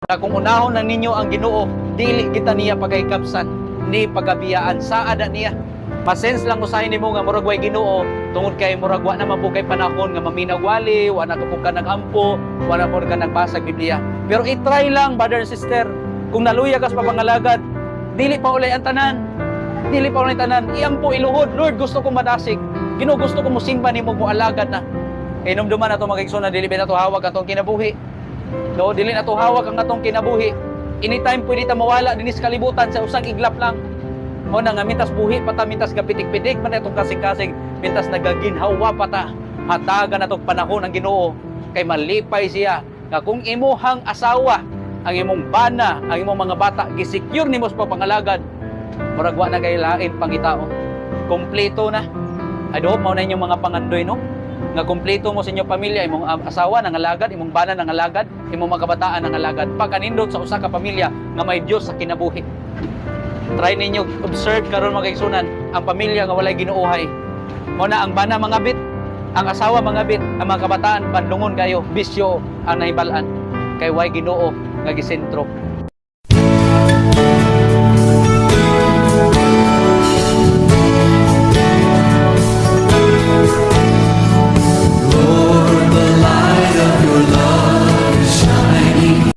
Na kung unahon na ninyo ang Ginoo, dili kita niya pagahikabsan, ni pagabiyaan sa ada niya. Masense lang usahin nimo nga murag way Ginoo tungod kay murag wa naman po kay panahon nga maminagwali, wa na po ka nagampo, wa na po ka nagbasag Biblia. Pero i-try lang, brother and sister, kung naluya ka sa papangalagad, dili pa ulay ang tanan. Dili pa ulay tanan. Iampo iluhod, Lord, gusto ko madasig. Ginoo, gusto ko musimba nimo mo alagad na. Kay numduman ato magigsoon na dili ba nato hawak atong kinabuhi. No, dili nato hawak ang atong kinabuhi. Anytime pwede ta mawala dinis kalibutan sa usang iglap lang. O na nga mintas buhi pata, mintas gapitik-pitik man itong kasing-kasing, mintas nagaginhawa pata. Hatagan natong panahon ang Ginoo kay malipay siya nga kung imuhang asawa, ang imong bana, ang imong mga bata gisecure nimo sa pangalagad, murag wa na kay lain pangitao. Kompleto na. I hope mao na inyong mga pangandoy, no? Nga kompleto mo sa inyong pamilya, imong asawa nangalagad, imong bana nangalagad, imong mga kabataan nangalagad. Pagkanindot sa usa ka pamilya nga may Dios sa kinabuhi. Try ninyo observe karon mga kaigsunan ang pamilya nga walay ginuohay. Mo na ang bana mga bit, ang asawa mga bit, ang mga kabataan bandungon kayo, bisyo ang nahibalan kay way Ginoo nga gisentro.